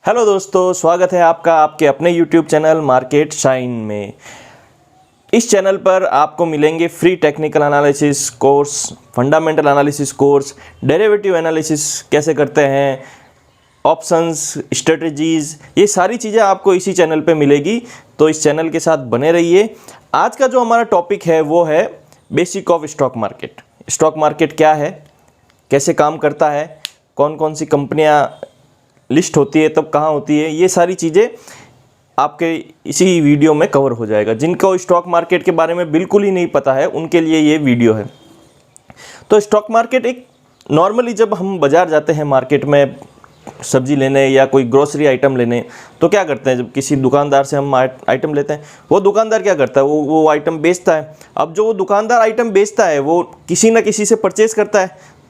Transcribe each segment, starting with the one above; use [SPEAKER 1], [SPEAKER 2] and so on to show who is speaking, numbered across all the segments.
[SPEAKER 1] Hello दोस्तों, स्वागत है आपका आपके अपने यूट्यूब चैनल मार्केट शाइन में। इस चैनल पर आपको मिलेंगे free technical analysis course, fundamental analysis course, derivative analysis कैसे करते हैं, ऑप्शंस, स्ट्रेटजीज़, ये सारी चीज़ें आपको इसी चैनल पे मिलेगी। तो इस चैनल के साथ बने रहिए। आज का जो हमारा टॉपिक है वो है basic of stock market. Stock market क्या है, कैसे काम करता है, कौन कौन सी कंपनियां लिस्ट होती है, तब कहाँ होती है, ये सारी चीज़ें आपके इसी वीडियो में कवर हो जाएगा। जिनको स्टॉक मार्केट के बारे में बिल्कुल ही नहीं पता है उनके लिए ये वीडियो है। तो स्टॉक मार्केट एक नॉर्मली जब हम बाज़ार जाते हैं मार्केट में सब्जी लेने या कोई ग्रोसरी आइटम लेने, तो क्या करते हैं, जब किसी दुकानदार से हम आइटम लेते हैं, वो दुकानदार क्या करता है, वो आइटम बेचता है। अब जो वो दुकानदार आइटम बेचता है वो किसी ना किसी से परचेज़ करता है।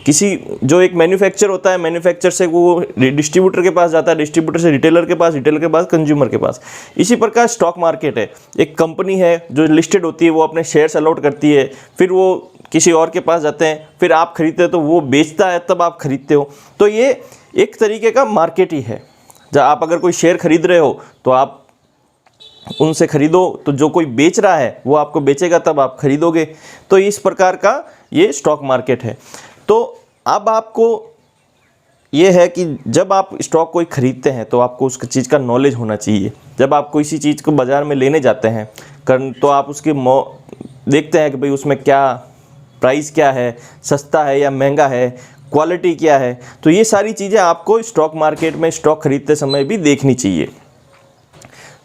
[SPEAKER 1] किसी जो एक मैन्युफैक्चर होता है, मैन्युफैक्चर से वो डिस्ट्रीब्यूटर के पास जाता है, डिस्ट्रीब्यूटर से रिटेलर के पास, रिटेलर के पास कंज्यूमर के पास। इसी प्रकार स्टॉक मार्केट है, एक कंपनी है जो लिस्टेड होती है, वो अपने शेयर्स अलॉट करती है, फिर वो किसी और के पास जाते हैं, फिर आप खरीदते हो तो वो बेचता है, तब आप खरीदते हो। तो ये एक तरीके का मार्केट ही है। जब आप अगर कोई शेयर खरीद रहे हो तो आप उनसे खरीदो, तो जो कोई बेच रहा है वो आपको बेचेगा, तब आप खरीदोगे। तो इस प्रकार का ये स्टॉक मार्केट है। तो अब आपको ये है कि जब आप स्टॉक कोई खरीदते हैं तो आपको उस चीज़ का नॉलेज होना चाहिए। जब आप कोई सी चीज़ को बाज़ार में लेने जाते हैं तो आप उसके देखते हैं कि भाई उसमें क्या प्राइस क्या है, सस्ता है या महंगा है, क्वालिटी क्या है। तो ये सारी चीज़ें आपको स्टॉक मार्केट में स्टॉक खरीदते समय भी देखनी चाहिए।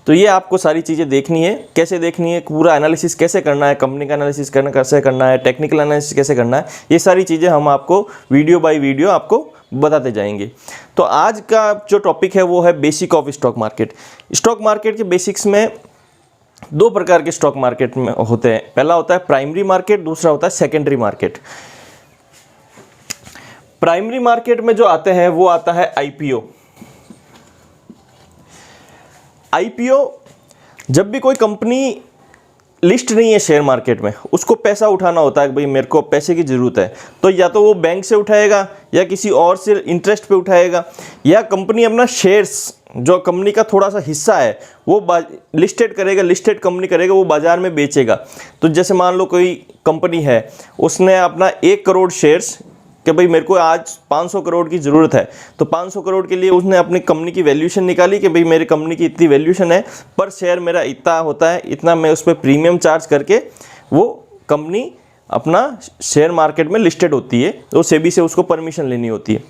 [SPEAKER 1] तो ये आपको सारी चीज़ें देखनी है। कैसे देखनी है, पूरा एनालिसिस कैसे करना है, कंपनी का एनालिसिस कैसे करना है, टेक्निकल एनालिसिस कैसे करना है, ये सारी चीज़ें हम आपको वीडियो बाय वीडियो आपको बताते जाएंगे। तो आज का जो टॉपिक है वो है basic of stock market. Stock market के बेसिक्स में दो प्रकार के स्टॉक मार्केट में होते हैं। पहला होता है प्राइमरी मार्केट, दूसरा होता है सेकेंडरी मार्केट। प्राइमरी मार्केट में जो आते हैं वो आता है आईपीओ। आईपीओ, जब भी कोई कंपनी लिस्ट नहीं है शेयर मार्केट में, उसको पैसा उठाना होता है कि भाई मेरे को पैसे की ज़रूरत है, तो या तो वो बैंक से उठाएगा या किसी और से इंटरेस्ट पे उठाएगा, या कंपनी अपना शेयर्स, जो कंपनी का थोड़ा सा हिस्सा है वो लिस्टेड करेगा, लिस्टेड कंपनी करेगा, वो बाज़ार में बेचेगा। तो जैसे मान लो कोई कंपनी है, उसने अपना 1 करोड़ शेयर्स कि भाई मेरे को आज 500 करोड़ की ज़रूरत है, तो 500 करोड़ के लिए उसने अपनी कंपनी की वैल्यूएशन निकाली कि भाई मेरी कंपनी की इतनी वैल्यूएशन है, पर शेयर मेरा इतना होता है, इतना मैं उस पर प्रीमियम चार्ज करके वो कंपनी अपना शेयर मार्केट में लिस्टेड होती है। तो सेबी से उसको परमिशन लेनी होती है।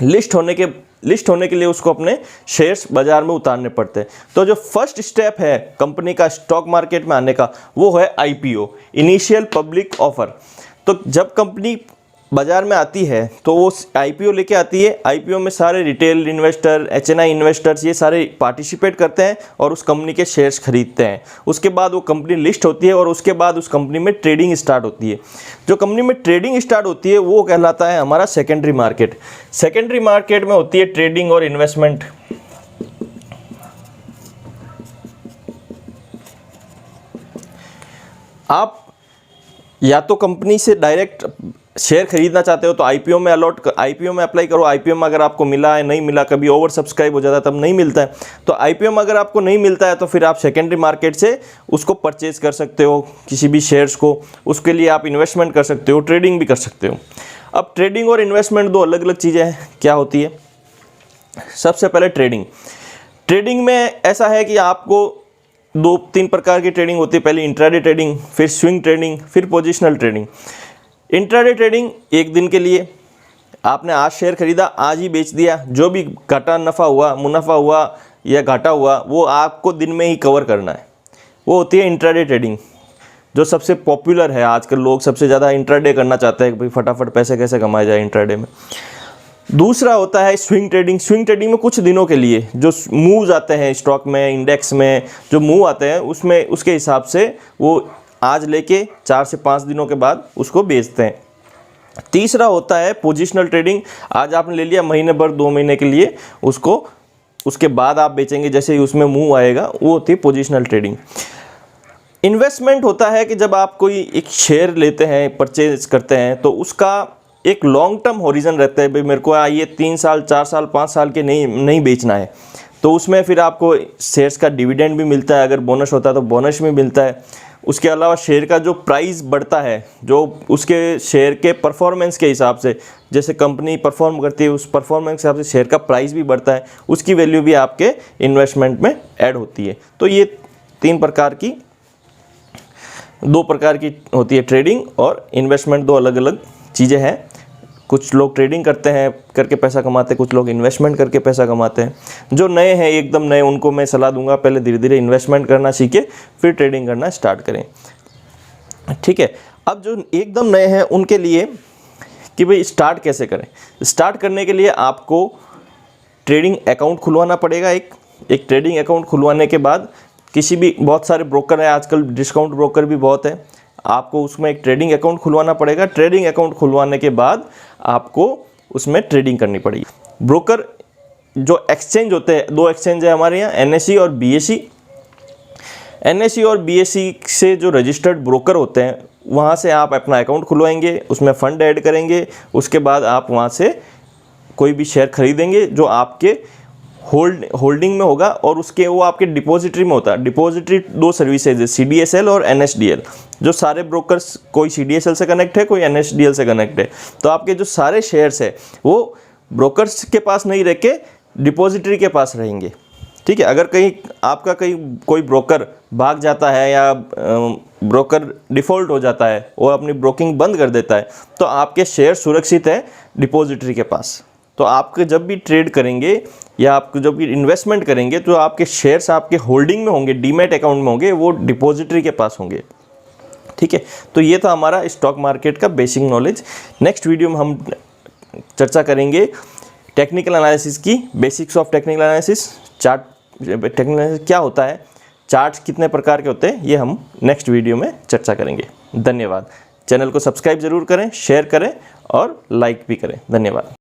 [SPEAKER 1] लिस्ट होने के लिए उसको अपने शेयर्स बाज़ार में उतारने पड़ते हैं। तो जो फर्स्ट स्टेप है कंपनी का स्टॉक मार्केट में आने का, वो है आईपीओ, इनिशियल पब्लिक ऑफर। तो जब कंपनी बाज़ार में आती है तो वो आईपीओ लेके आती है। आईपीओ में सारे रिटेल इन्वेस्टर, एचएनआई इन्वेस्टर्स, ये सारे पार्टिसिपेट करते हैं और उस कंपनी के शेयर्स खरीदते हैं। उसके बाद वो कंपनी लिस्ट होती है और उसके बाद उस कंपनी में ट्रेडिंग स्टार्ट होती है। जो कंपनी में ट्रेडिंग स्टार्ट होती है वो कहलाता है हमारा सेकेंडरी मार्केट। सेकेंडरी मार्केट में होती है ट्रेडिंग और इन्वेस्टमेंट। आप या तो कंपनी से डायरेक्ट शेयर खरीदना चाहते हो तो आईपीओ में अप्लाई करो। आईपीओ में अगर आपको मिला है, नहीं मिला, कभी ओवर सब्सक्राइब हो जाता है तब नहीं मिलता है, तो आईपीओ में अगर आपको नहीं मिलता है तो फिर आप सेकेंडरी मार्केट से उसको परचेज कर सकते हो, किसी भी शेयर्स को। उसके लिए आप इन्वेस्टमेंट कर सकते हो, ट्रेडिंग भी कर सकते हो। अब ट्रेडिंग और इन्वेस्टमेंट दो अलग अलग चीज़ें हैं। क्या होती है? सबसे पहले ट्रेडिंग में ऐसा है कि आपको 2-3 प्रकार की ट्रेडिंग होती है। पहले इंट्राडे ट्रेडिंग, फिर स्विंग ट्रेडिंग, फिर पोजिशनल ट्रेडिंग। इंट्राडे ट्रेडिंग एक दिन के लिए, आपने आज शेयर खरीदा, आज ही बेच दिया, जो भी घाटा नफ़ा हुआ, मुनाफा हुआ या घाटा हुआ, वो आपको दिन में ही कवर करना है। वो होती है इंट्राडे ट्रेडिंग, जो सबसे पॉपुलर है। आजकल लोग सबसे ज़्यादा इंट्राडे करना चाहते हैं कि भाई फटाफट पैसे कैसे कमाए जाए इंट्राडे में। दूसरा होता है स्विंग ट्रेडिंग। स्विंग ट्रेडिंग में कुछ दिनों के लिए जो मूव्स आते हैं स्टॉक में, इंडेक्स में जो मूव आते हैं, उसमें उसके हिसाब से वो आज लेके 4 से 5 दिनों के बाद उसको बेचते हैं। तीसरा होता है पोजिशनल ट्रेडिंग। आज आपने ले लिया महीने भर, 2 महीने के लिए, उसको उसके बाद आप बेचेंगे जैसे ही उसमें मूव आएगा, वो होती है पोजिशनल ट्रेडिंग। इन्वेस्टमेंट होता है कि जब आप कोई एक शेयर लेते हैं, परचेज करते हैं, तो उसका एक लॉन्ग टर्म होरिजन रहता है, भाई मेरे को ये 3 साल 4 साल 5 साल के नहीं बेचना है, तो उसमें फिर आपको शेयर्स का डिविडेंड भी मिलता है, अगर बोनस होता है तो बोनस भी मिलता है। उसके अलावा शेयर का जो प्राइस बढ़ता है, जो उसके शेयर के परफॉर्मेंस के हिसाब से, जैसे कंपनी परफॉर्म करती है उस परफॉर्मेंस के हिसाब से शेयर का प्राइस भी बढ़ता है, उसकी वैल्यू भी आपके इन्वेस्टमेंट में ऐड होती है। तो ये 2 प्रकार की होती है, ट्रेडिंग और इन्वेस्टमेंट, 2 अलग अलग चीज़ें हैं। कुछ लोग ट्रेडिंग करके पैसा कमाते हैं, कुछ लोग इन्वेस्टमेंट करके पैसा कमाते हैं। जो नए हैं, एकदम नए, उनको मैं सलाह दूंगा पहले धीरे धीरे इन्वेस्टमेंट करना सीखे, फिर ट्रेडिंग करना स्टार्ट करें, ठीक है। अब जो एकदम नए हैं उनके लिए कि भाई स्टार्ट कैसे करें। स्टार्ट करने के लिए आपको ट्रेडिंग अकाउंट खुलवाना पड़ेगा। एक ट्रेडिंग अकाउंट खुलवाने के बाद किसी भी, बहुत सारे ब्रोकर हैं आजकल, डिस्काउंट ब्रोकर भी बहुत है, आपको उसमें एक ट्रेडिंग अकाउंट खुलवाना पड़ेगा। ट्रेडिंग अकाउंट खुलवाने के बाद आपको उसमें ट्रेडिंग करनी पड़ेगी। ब्रोकर जो एक्सचेंज होते हैं, 2 एक्सचेंज है हमारे यहाँ, NSE और BSE। NSE और BSE से जो रजिस्टर्ड ब्रोकर होते हैं, वहाँ से आप अपना अकाउंट खुलवाएंगे, उसमें फ़ंड ऐड करेंगे, उसके बाद आप वहाँ से कोई भी शेयर खरीदेंगे जो आपके होल्डिंग में होगा, और उसके वो आपके डिपॉजिटरी में होता है। डिपॉजिटरी 2 सर्विसेज है, CDSL और NSDL। जो सारे ब्रोकर्स, कोई CDSL से कनेक्ट है, कोई NSDL से कनेक्ट है, तो आपके जो सारे शेयर्स है वो ब्रोकर्स के पास नहीं रह के डिपॉजिटरी के पास रहेंगे, ठीक है। अगर कहीं कोई ब्रोकर भाग जाता है या ब्रोकर डिफ़ॉल्ट हो जाता है, वो अपनी ब्रोकिंग बंद कर देता है, तो आपके शेयर सुरक्षित है डिपॉजिटरी के पास। तो आपके जब भी ट्रेड करेंगे या आपको जब भी इन्वेस्टमेंट करेंगे, तो आपके शेयर्स आपके होल्डिंग में होंगे, डीमैट अकाउंट में होंगे, वो डिपॉजिटरी के पास होंगे, ठीक है। तो ये था हमारा स्टॉक मार्केट का बेसिक नॉलेज। नेक्स्ट वीडियो में हम चर्चा करेंगे टेक्निकल एनालिसिस की, basics of technical analysis, chart technical analysis क्या होता है, चार्ट्स कितने प्रकार के होते हैं, ये हम नेक्स्ट वीडियो में चर्चा करेंगे। धन्यवाद। चैनल को सब्सक्राइब जरूर करें, शेयर करें और लाइक भी करें। धन्यवाद।